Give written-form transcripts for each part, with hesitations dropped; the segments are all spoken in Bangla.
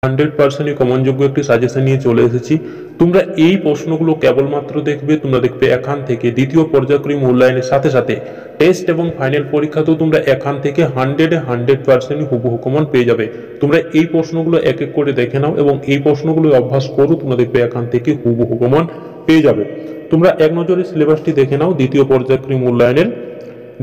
100% কমনযোগ্য একটি সাজেশন নিয়ে চলে এসেছি। তোমরা এই প্রশ্নগুলো কেবলমাত্র দেখবে, তোমরা দেখবে এখান থেকে দ্বিতীয় পর্যায়ক্রমিক মূল্যায়নের সাথে সাথে টেস্ট এবং ফাইনাল পরীক্ষাতেও তোমরা এখান থেকে 100% হুবহু কমন পেয়ে যাবে। তোমরা এই প্রশ্নগুলো এক এক করে দেখে নাও এবং এই প্রশ্নগুলো অভ্যাস করো, তোমরা দেখবে এখান থেকে হুবহু কমন পেয়ে যাবে। তোমরা এক নজরে সিলেবাসটি দেখে নাও দ্বিতীয় পর্যায়ক্রমিক মূল্যায়নের।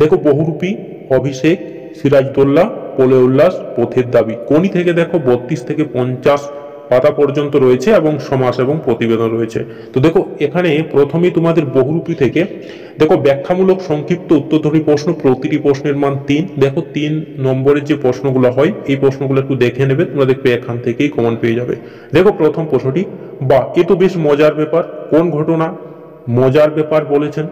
দেখো বহুরূপী, অভিষেক, সিরাজদৌল্লা, প্রলয় উল্লাস, পথের দাবি, কোনি থেকে দেখো 32 থেকে 50 পাতা পর্যন্ত রয়েছে এবং সমাস এবং প্রতিবেদন রয়েছে। তো দেখো এখানে প্রথমেই তোমাদের বহুরূপী থেকে দেখো ব্যাখ্যামূলক সংক্ষিপ্ত উত্তরধর্মী প্রশ্ন, প্রতিটি প্রশ্নের মান 3। দেখো 3 নম্বরের যে প্রশ্নগুলো হয় এই প্রশ্নগুলো একটু দেখে নেবে, তোমরা দেখবে এখান থেকেই কমন পেয়ে যাবে। দেখো প্রথম প্রশ্নটি, বা এ তো বেশ মজার ব্যাপার, কোন ঘটনা মজার ব্যাপার বলেছেন?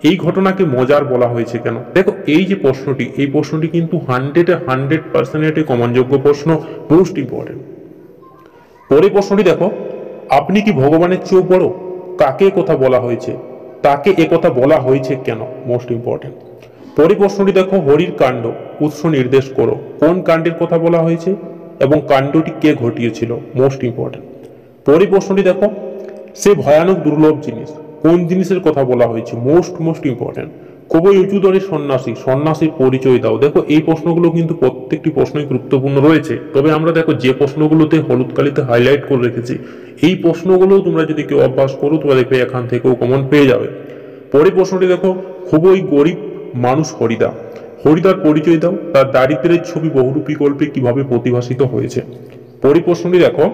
এই ঘটনাকে মজার বলা হয়েছে কেন? দেখো এই যে প্রশ্নটি, এই প্রশ্নটি কিন্তু 100% কমনযোগ্য প্রশ্ন, মোস্ট ইম্পর্টেন্ট। পরে প্রশ্নটি দেখো, আপনি কি ভগবানের চেয়েও বড়? কাকে কথা বলা হয়েছে? তাকে একথা বলা হয়েছে কেন? Most important. পরে প্রশ্নটি দেখো, হরির কাণ্ড উৎস নির্দেশ করো, কোন কাণ্ডের কথা বলা হয়েছে এবং কাণ্ডটি কে ঘটিয়েছিল? Most important. পরে প্রশ্নটি দেখো, সে ভয়ানক দুর্লভ জিনিস, কোন জিনিসের কথা বলা হয়েছে? Most important. খুবই উঁচু দরের সন্ন্যাসী, সন্ন্যাসীর পরিচয় দাও। দেখো এই প্রশ্নগুলো কিন্তু প্রত্যেকটি প্রশ্নই গুরুত্বপূর্ণ রয়েছে, তবে আমরা দেখো যে প্রশ্নগুলোতে হলুদ কালিতে হাইলাইট করে রেখেছি এই প্রশ্নগুলো তোমরা যদি কেউ অভ্যাস করো তোমরা দেখবে এখান থেকেও কমন পেয়ে যাবে। পরে প্রশ্নটি দেখো, খুবই গরিব মানুষ হরিদা, হরিদার পরিচয় দাও, তার দারিদ্রের ছবি বহুরূপী গল্পে কিভাবে প্রতিভাসিত হয়েছে? পরে প্রশ্নটি দেখো,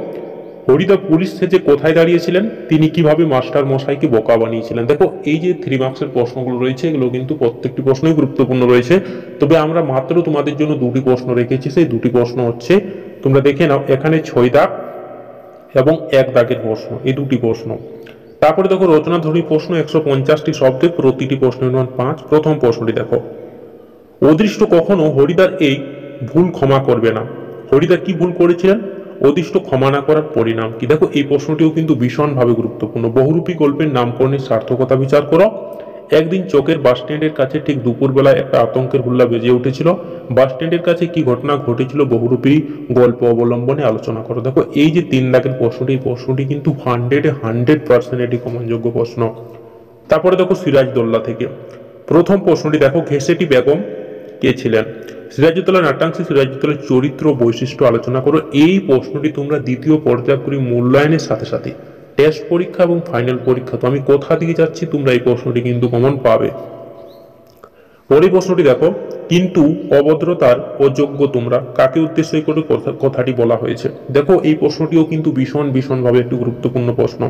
হরিদা পুলিশ সেজে কোথায় দাঁড়িয়েছিলেন? তিনি কিভাবে মাস্টার মশাইকে বোকা বানিয়েছিলেন? দেখো এই যে 3 মার্কসের প্রশ্নগুলো রয়েছে এগুলো কিন্তু প্রত্যেকটি প্রশ্নই গুরুত্বপূর্ণ রয়েছে, তবে আমরা মাত্র তোমাদের জন্য 2টি প্রশ্ন রেখেছি। সেই 2টি প্রশ্ন হচ্ছে, তোমরা দেখে নাও এখানে 6 দাগ এবং 1 দাগের প্রশ্ন, এই 2টি প্রশ্ন। তারপরে দেখো রচনাধর্মী প্রশ্ন 150টি শব্দে, প্রতিটি প্রশ্নের মান 5। প্রথম প্রশ্নটি দেখো, অদৃষ্ট কখনো হরিদার এই ভুল ক্ষমা করবে না। হরিদা কি ভুল করেছিলেন? অদৃষ্ট ক্ষমা না করার পরিণাম কি? দেখো এই প্রশ্নটিও কিন্তু ভীষণভাবে গুরুত্বপূর্ণ। বহুরূপী গল্পের নামকরণের সার্থকতা বিচার করো। একদিন চকের বাস স্ট্যান্ডের কাছে ঠিক দুপুরবেলায় একটা আতঙ্কের হুল্লা বেজে উঠেছিল। বাস স্ট্যান্ডের কাছে কি ঘটনা ঘটেছিল বহুরূপী গল্প অবলম্বনে আলোচনা করো। দেখো এই যে 3 দাগের প্রশ্নটি, প্রশ্নটি কিন্তু 100% কমনযোগ্য প্রশ্ন। তারপরে দেখো সিরাজদৌল্লা থেকে প্রথম প্রশ্নটি দেখো, ঘেঁষেটি বেগম কে ছিলেন? সিরাজউদ্দৌলা নাট্যাংশে সিরাজউদ্দৌলার চরিত্র বৈশিষ্ট্য আলোচনা করো। এই প্রশ্নটি তোমরা দ্বিতীয় পর্যায়ক্রমিক মূল্যায়নের সাথে সাথে টেস্ট পরীক্ষা এবং ফাইনাল পরীক্ষা, তো আমি কোথা দিকে যাচ্ছি তোমরা এই প্রশ্নটি কিন্তু কমন পাবে। পরের প্রশ্নটি দেখো, কিন্তু অভদ্রতার অযোগ্য তোমরা, কাকে উদ্দেশ্য করে কথাটি বলা হয়েছে? দেখো এই প্রশ্নটিও কিন্তু ভীষণভাবে একটি গুরুত্বপূর্ণ প্রশ্ন।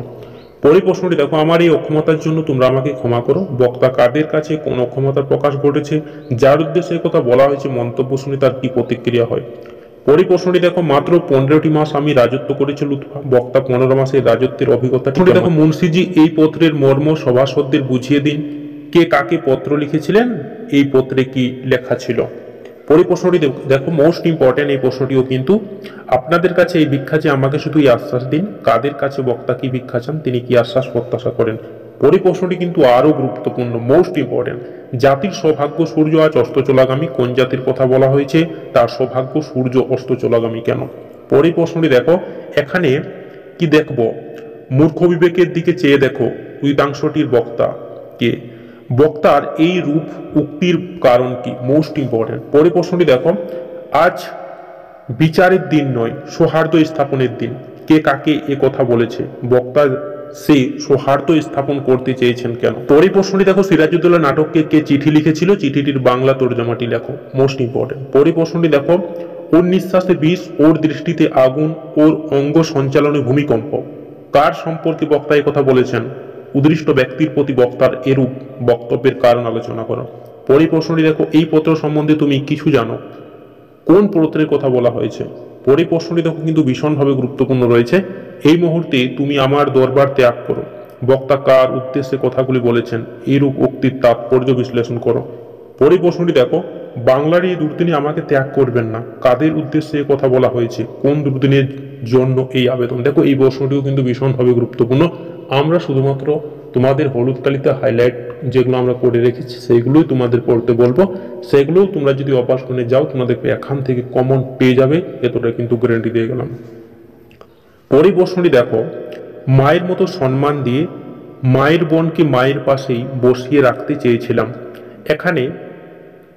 পরের প্রশ্নটি দেখো, আমার এই অক্ষমতার জন্য তোমরা আমাকে ক্ষমা করো। বক্তা কাদের কাছে কোন অক্ষমতার প্রকাশ ঘটেছে? যার উদ্দেশ্যে কথা বলা হয়েছে মন্তব্য শুনে তার কি প্রতিক্রিয়া হয়? পরের প্রশ্নটি দেখো, মাত্র 15টি মাস আমি রাজত্ব করেছি লুৎফা, বক্তা 15 মাসের রাজত্বের অভিজ্ঞতা দেখো। মুন্সিজি এই পত্রের মর্ম সভাসদদের বুঝিয়ে দিন। কে কাকে পত্র লিখেছিলেন? এই পত্রে কি লেখা ছিল? পরের প্রশ্নটি দেখো, মোস্ট ইম্পর্টেন্ট এই প্রশ্নটিও কিন্তু, আপনাদের কাছে এই ভিক্ষা যে আমাকে শুধু এই আশ্বাস দিন। কাদের কাছে বক্তা কি ভিক্ষা চান? তিনি কি আশ্বাস প্রত্যাশা করেন? পরের প্রশ্নটি কিন্তু আরো গুরুত্বপূর্ণ, মোস্ট ইম্পর্টেন্ট। জাতির সৌভাগ্য সূর্য আজ অস্ত চলাগামী, কোন জাতির কথা বলা হয়েছে? তার সৌভাগ্য সূর্য অস্ত চলাগামী কেন? পরের প্রশ্নটি দেখো, এখানে কি দেখবো? মূর্খ বিবেকের দিকে চেয়ে দেখো উইতাংশটির বক্তা কে? বক্তার এই রূপ উক্তির কারণ কি? Most important. পরের প্রশ্নটি দেখো, আজ বিচারের দিন নয় সৌহার্দ্য স্থাপনের দিন, কে কাকে এ কথা বলেছে? বক্তা সে সৌহার্দ্য স্থাপন করতে চেয়েছেন কেন? পরের প্রশ্নটি দেখো, সিরাজউদ্দৌলা নাটককে কে চিঠি লিখেছিল? চিঠিটির বাংলা তর্জমাটি লেখো। Most important. পরের প্রশ্নটি দেখো, ওর নিঃশ্বাসে বিষ, ওর দৃষ্টিতে আগুন, ওর অঙ্গ সঞ্চালনে ভূমিকম্প, কার সম্পর্কে বক্তা এ কথা বলেছেন? উদ্দিষ্ট ব্যক্তির প্রতি বক্তার এরূপ বক্তব্যের কারণ আলোচনা করো। পরের প্রশ্নটি দেখো, এই পত্র সম্বন্ধে তুমি কিছু জানো? কোন পত্রের কথা বলা হয়েছে? পরের প্রশ্নটি দেখো কিন্তু ভীষণভাবে গুরুত্বপূর্ণ রয়েছে। এই মুহূর্তে তুমি আমার দরবার ত্যাগ করো, বক্তা কার উদ্দেশ্যে কথাগুলি বলেছেন? এইরূপ উক্তির তাৎপর্য বিশ্লেষণ করো। পরের প্রশ্নটি দেখো, বাংলার এই দুর্দিনে আমাকে ত্যাগ করবেন না, কাদের উদ্দেশ্যে কথা বলা হয়েছে? কোন দুর্দিনের জন্য এই আবেদন? দেখো এই প্রশ্নটিও কিন্তু ভীষণভাবে গুরুত্বপূর্ণ। আমরা শুধুমাত্র তোমাদের হলুদ কালিতে হাইলাইট যেগুলো আমরা করে রেখেছি সেইগুলোই তোমাদের পড়তে বলবো। সেগুলোও তোমরা যদি অভ্যাস করে যাও তোমরা দেখবে এখান থেকে কমন পেয়ে যাবে, এতটা কিন্তু গ্যারান্টি দিয়ে গেলাম। পরের প্রশ্নটি দেখো, মায়ের মতো সম্মান দিয়ে মায়ের বোনকে মায়ের পাশেই বসিয়ে রাখতে চেয়েছিলাম। এখানে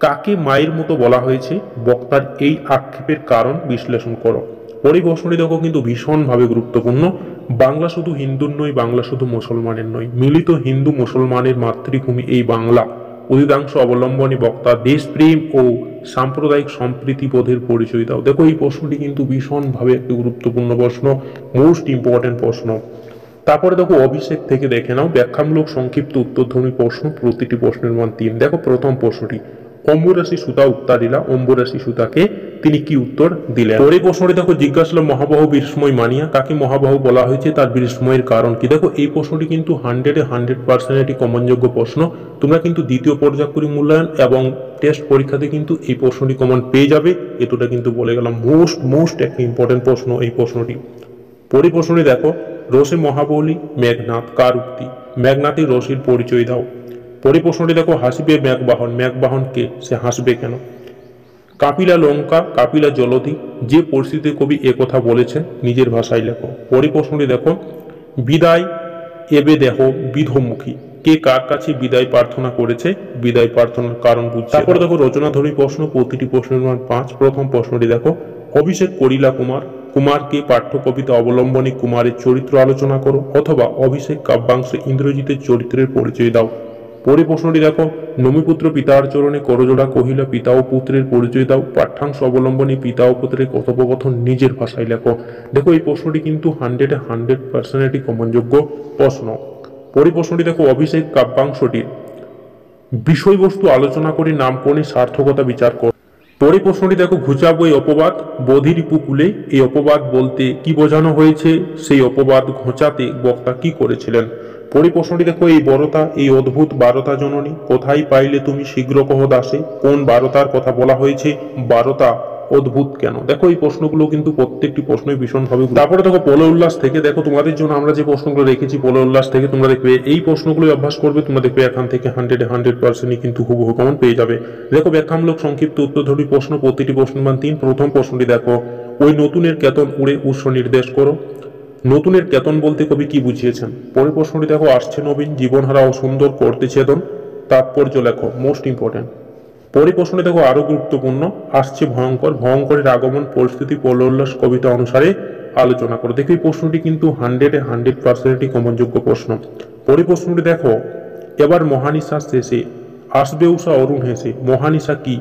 কাকে মায়ের মতো বলা হয়েছে? বক্তার এই আক্ষেপের কারণ বিশ্লেষণ করো। পরের প্রশ্নটি দেখো কিন্তু ভীষণভাবে গুরুত্বপূর্ণ। বাংলা শুধু হিন্দুর নয়, বাংলা শুধু মুসলমানের নয়, মিলিত হিন্দু মুসলমানের মাতৃভূমি এই বাংলা। অধিকাংশ অবলম্বনে বক্তা দেশপ্রেম ও সাম্প্রদায়িক সম্প্রীতিবোধের পরিচয় দাও। দেখো এই প্রশ্নটি কিন্তু ভীষণভাবে একটি গুরুত্বপূর্ণ প্রশ্ন, মোস্ট ইম্পর্টেন্ট প্রশ্ন। তারপরে দেখো অভিষেক থেকে দেখে নাও ব্যাখ্যামূলক সংক্ষিপ্ত উত্তরধ্বনি প্রশ্ন, প্রতিটি প্রশ্নের মান 3। দেখো প্রথম প্রশ্নটি, অম্বুরাশি সুতা উত্তারিলা, অম্বুরাশি সুতাকে তিনি কি উত্তর দিলেন? পরে প্রশ্নটি দেখো, জিজ্ঞাসা মহাবাহু বিস্ময় মানিয়া, কাকে মহাবাহু বলা হয়েছে, তার বিস্ময়ের কারণ কি? দেখো এই প্রশ্নটি কিন্তু 100% একটি কমনযোগ্য প্রশ্ন। তোমরা কিন্তু দ্বিতীয় পর্যায়ক্রমিক মূল্যায়ন এবং টেস্ট পরীক্ষাতে কিন্তু এই প্রশ্নটি কমন পেয়ে যাবে, এতটা কিন্তু বলে গেলাম। মোস্ট একটি ইম্পর্টেন্ট প্রশ্ন এই প্রশ্নটি। পরে প্রশ্নটি দেখো, রসে মহাবলী মেঘনাথ কার উক্তি? মেঘনাথের রসির পরিচয় দাও। পরে প্রশ্নটি দেখো, হাসিবে মেঘবাহন, মেঘবাহন কে, সে হাসবে কেন? কাপিলা লঙ্কা কাপিলা জলধি, যে পরিস্থিতিতে কবি একথা বলেছেন নিজের ভাষায় লেখো। পরে প্রশ্নটি দেখো, বিদায় এবে দেহ বিধমুখী, কে কার কাছে বিদায় প্রার্থনা করেছে? বিদায় প্রার্থনার কারণ বুঝছে। তারপরে দেখো রচনাধর্মী প্রশ্ন, প্রতিটি প্রশ্নের মান 5। প্রথম প্রশ্নটি দেখো, অভিষেক করিলা কুমার, কুমারকে পাঠ্য কবিতা অবলম্বনে কুমারের চরিত্র আলোচনা করো, অথবা অভিষেক কাব্যাংশে ইন্দ্রজিতের চরিত্রের পরিচয় দাও। পরে প্রশ্নটি দেখো, নমিপুত্র পিতার চরণে করজোড়া কহিলা, পিতা ও পুত্রের পরিচয় দাও। পাঠ্যাংশ অবলম্বনে পিতা ও পুত্রের কথোপকথন নিজের ভাষায় লেখো। দেখো এই প্রশ্নটি কিন্তু 100% একটি কমনযোগ্য প্রশ্ন। পরে প্রশ্নটি দেখো, অভিষেক কাব্যাংশটির বিষয়বস্তু আলোচনা করে নামকরণের সার্থকতা বিচার কর। পরে প্রশ্নটি দেখো, ঘুচাবো এই অপবাদ বোধির উপকূলে, এই অপবাদ বলতে কি বোঝানো হয়েছে? সেই অপবাদ ঘোচাতে বক্তা কি করেছিলেন? পরে প্রশ্নটি দেখো, এই বরতা এই অদ্ভুত বারতা জননী, কোথায় পাইলে তুমি শীঘ্র কহ দাসে, কোন বারতার কথা বলা হয়েছে? বারতা অদ্ভুত কেন? দেখো এই প্রশ্নগুলো কিন্তু প্রত্যেকটি প্রশ্নই ভীষণভাবে। তারপরে দেখো প্রলয় উল্লাস থেকে, দেখো তোমাদের জন্য আমরা যে প্রশ্নগুলো রেখেছি প্রলয় উল্লাস থেকে, তোমরা দেখবে এই প্রশ্নগুলো অভ্যাস করবে, তোমরা দেখবে এখান থেকে 100% কিন্তু হুবহু কমন পেয়ে যাবে। দেখো ব্যাখ্যামূলক সংক্ষিপ্ত উত্তরধর্মী প্রশ্ন, প্রতিটি প্রশ্নের মান 3। প্রথম প্রশ্নটি দেখো, ওই নতুনের কেতন উড়ে উৎস নির্দেশ করো। নতুনের কেতন বলতে কবি কি বুঝিয়েছেন? পরের প্রশ্নটি দেখো, আসছে নবীন জীবনহারা ও সুন্দর করতে চেতন, তাৎপর্য লেখো। Most important. পরের প্রশ্নটি দেখো আরো গুরুত্বপূর্ণ, আসছে ভয়ঙ্কর, ভয়ঙ্করের আগমন পরিস্থিতি প্রলয়োল্লাস কবিতা অনুসারে আলোচনা করো। দেখো এই প্রশ্নটি কিন্তু 100% কমনযোগ্য প্রশ্ন। পরের প্রশ্নটি দেখো, এবার মহানিশা শেষে আসবে উষা অরুণ হেসে, মহানিশা কি?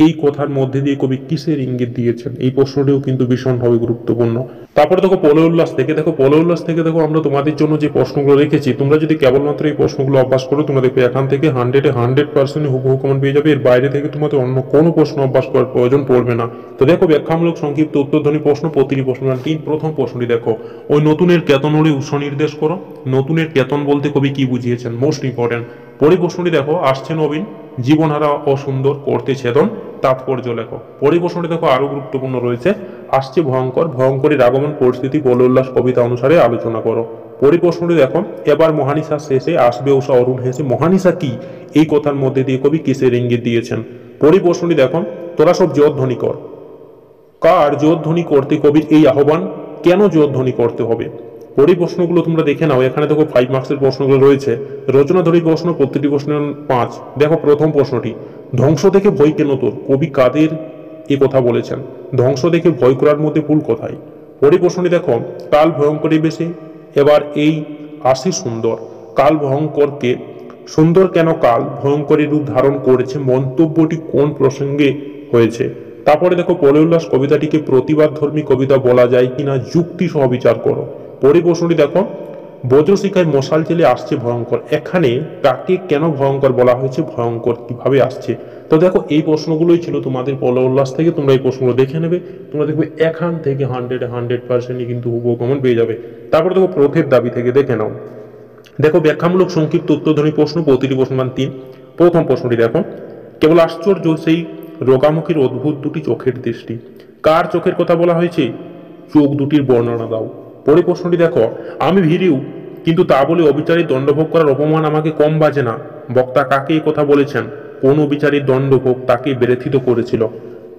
এই কথার মধ্যে দিয়ে কবি কিসের ইঙ্গিত দিয়েছেন? এই প্রশ্নটিও কিন্তু ভীষণভাবে গুরুত্বপূর্ণ। তারপরে দেখো প্রলয় উল্লাস থেকে, দেখো প্রলয় উল্লাস থেকে দেখো আমরা তোমাদের জন্য যে প্রশ্নগুলো রেখেছি, তোমরা যদি কেবলমাত্র এই প্রশ্নগুলো অভ্যাস করো, তোমরা দেখবে এখান থেকে 100% হুবহু কমন পেয়ে যাবে। এর বাইরে থেকে তোমাদের অন্য কোনো প্রশ্ন অভ্যাস করার প্রয়োজন পড়বে না। তো দেখো ব্যাখ্যামূলক সংক্ষিপ্ত উত্তরধ্বনি প্রশ্ন, প্রতিটি প্রশ্ন 3। প্রথম প্রশ্নটি দেখো, ওই নতুনের কেতন উড়ে উৎস নির্দেশ করো। নতুনের কেতন বলতে কবি কি বুঝিয়েছেন? Most important. পরের প্রশ্নটি দেখো, আসছে নবীন জীবনহারা অসুন্দর করতে ছেদন, তাৎপর্য লেখো। পরের প্রশ্নটি দেখো আরো গুরুত্বপূর্ণ রয়েছে, আসছে ভয়ঙ্কর, ভয়ঙ্করের আগমন পরিস্থিতি প্রলয়োল্লাস কবিতা অনুসারে আলোচনা করো। পরের প্রশ্নটি দেখো, এবার মহানিশা শেষে আসবে উষা অরুণ হেসে, মহানিশা কি? এই কথার মধ্যে দিয়ে কবি কিসের ইঙ্গিত দিয়েছেন? পরের প্রশ্নটি দেখো, তোরা সব জোরধ্বনি কর। কার জোরধ্বনি করতে কবির এই আহ্বান? কেন জোরধ্বনি করতে হবে? পরের প্রশ্নগুলো তোমরা দেখে নাও। এখানে দেখো 5 মার্কসের প্রশ্নগুলো রয়েছে। রচনাধর্মী প্রশ্ন, প্রতিটি প্রশ্নের 5। দেখো প্রথম প্রশ্নটি, ধ্বংস থেকে ভয় কেন তোর? কবি কাদের এ কথা বলেছেন? ধ্বংস দেখে ভয় করার মধ্যে ভুল কোথায়? পরের প্রশ্নটি দেখো, কাল ভয়ঙ্করী বেশে এবার এই আসি সুন্দর, কাল ভয়ঙ্করকে সুন্দর কেন কাল ভয়ঙ্করী রূপ ধারণ করেছে? মন্তব্যটি কোন প্রসঙ্গে হয়েছে? তারপরে দেখো প্রলয় উল্লাস কবিতাটিকে প্রতিবাদধর্মী কবিতা বলা যায় কিনা যুক্তি সহ বিচার করো। পরের প্রশ্নটি দেখো, বজ্রশিখায় মশাল জেলে আসছে ভয়ঙ্কর, এখানে তাকে কেন ভয়ঙ্কর বলা হয়েছে? ভয়ঙ্কর কিভাবে আসছে? তো দেখো এই প্রশ্নগুলোই ছিল তোমাদের প্রলয় উল্লাস থেকে, তোমরা এই প্রশ্নগুলো দেখে নেবে, তোমরা দেখবে এখান থেকে 100% কিন্তু হুবহু কমন পেয়ে যাবে। তারপরে দেখো প্রথের দাবি থেকে দেখে নাও। দেখো ব্যাখ্যামূলক সংক্ষিপ্ত উত্তরধ্বনি প্রশ্ন, প্রতিটি প্রশ্ন মান 3। প্রথম প্রশ্নটি দেখো, কেবল আশ্চর্য সেই রোগামুখীর অদ্ভুত দুটি চোখের দৃষ্টি, কার চোখের কথা বলা হয়েছে? চোখ দুটির বর্ণনা দাও। পরে প্রশ্নটি দেখো, আমি ভীরু কিন্তু তা বলে অবিচারী দণ্ডভোগ করার অপমান আমাকে কম বাজে না, বক্তা কাকে এই কথা বলেছেন? কোন অবিচারী দণ্ডভোগ তাকে ব্যথিত করেছিল?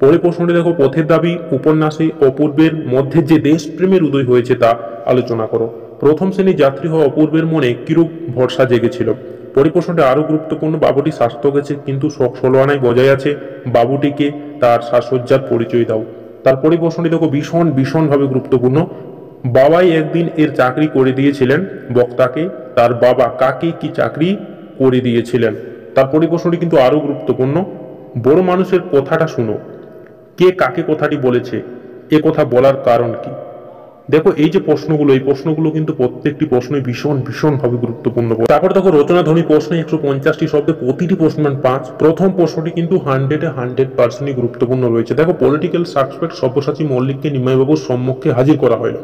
পরের প্রশ্নটি দেখো, পথের দাবি উপন্যাসে অপূর্বের মধ্যে যে দেশপ্রেমের উদয় হয়েছে তা আলোচনা করো। প্রথম শ্রেণীর যাত্রী হওয়া অপূর্বের মনে কিরূপ ভরসা জেগেছিল। পরের প্রশ্নটি আরো গুরুত্বপূর্ণ, বাবুটি স্বাস্থ্য গেছে কিন্তু শখ ষোলোয়ানায় বজায় আছে, বাবুটিকে তার সাজসজ্জার পরিচয় দাও। তারপরে প্রশ্নটি দেখো ভীষণভাবে গুরুত্বপূর্ণ, বাবাই একদিন এর চাকরি করে দিয়েছিলেন বক্তাকে, তার বাবা কাকে কি চাকরি করে দিয়েছিলেন। তারপরে প্রশ্নটি কিন্তু আরো গুরুত্বপূর্ণ, বড় মানুষের কথাটা শুনো, কে কাকে কথাটি বলেছে, এ কথা বলার কারণ কি। দেখো এই যে প্রশ্নগুলো, এই প্রশ্নগুলো কিন্তু প্রত্যেকটি প্রশ্নই ভীষণভাবে গুরুত্বপূর্ণ। তারপর দেখো রচনাধ্বনি প্রশ্নে 150টি শব্দে প্রতিটি প্রশ্ন 5। প্রথম প্রশ্নটি কিন্তু 100% গুরুত্বপূর্ণ রয়েছে। দেখো, পলিটিক্যাল সাসপেক্ট সব্যসাচী মল্লিককে নিমাইবাবুর সম্মুখে হাজির করা হল।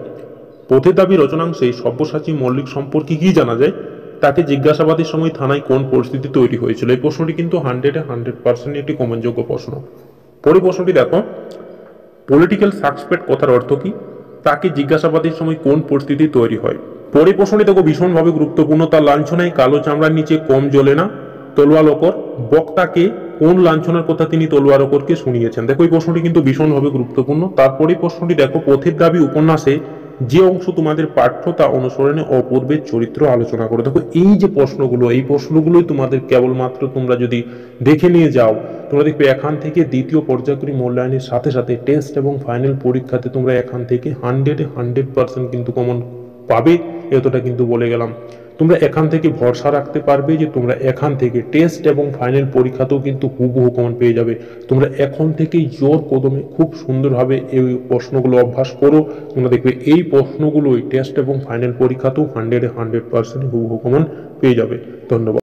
পথের দাবি রচনাংশে সব্যসাচী মল্লিক সম্পর্কে কি জানা যায়, তাকে জিজ্ঞাসাবাদের সময় থানায় কোন পরিস্থিতি তৈরি হয়েছিল। এই প্রশ্নটি কিন্তু 100% একটি কমনযোগ্য প্রশ্ন। পরের প্রশ্নটি দেখো, পলিটিক্যাল সাসপেক্ট কথার অর্থ কি, তাকে জিজ্ঞাসাবাদের সময় কোন পরিস্থিতি তৈরি হয়। পরের প্রশ্নটি দেখো ভীষণভাবে গুরুত্বপূর্ণ, তার লাঞ্ছনায় কালো চামড়ার নিচে কম জ্বলে না, তলোয়ারকর বক্তাকে কোন লাঞ্ছনার কথা তিনি তলোয়ারকরকে শুনিয়েছেন। দেখো এই প্রশ্নটি কিন্তু ভীষণভাবে গুরুত্বপূর্ণ। তারপরে প্রশ্নটি দেখো, পথের দাবি উপন্যাসে যে অংশ তোমাদের পাঠ্য তা অনুসরণে অপূর্বের চরিত্র আলোচনা করো। দেখো এই যে প্রশ্নগুলো, এই প্রশ্নগুলোই তোমাদের কেবলমাত্র তোমরা যদি দেখে নিয়ে যাও, তোমরা দেখবে এখান থেকে দ্বিতীয় পর্যায়ক্রমিক মূল্যায়নের সাথে সাথে টেস্ট এবং ফাইনাল পরীক্ষাতে তোমরা এখান থেকে 100% কিন্তু কমন পাবে, এতটা কিন্তু বলে গেলাম। তোমরা এখান থেকে ভরসা রাখতে পারবে যে তোমরা এখান থেকে টেস্ট এবং ফাইনাল পরীক্ষাতেও কিন্তু হুবহু কমন পেয়ে যাবে। তোমরা এখন থেকেই জোর কদমে খুব সুন্দরভাবে এই প্রশ্নগুলো অভ্যাস করো, তোমরা দেখবে এই প্রশ্নগুলোই টেস্ট এবং ফাইনাল পরীক্ষাতেও 100% হুবহু কমন পেয়ে যাবে। ধন্যবাদ।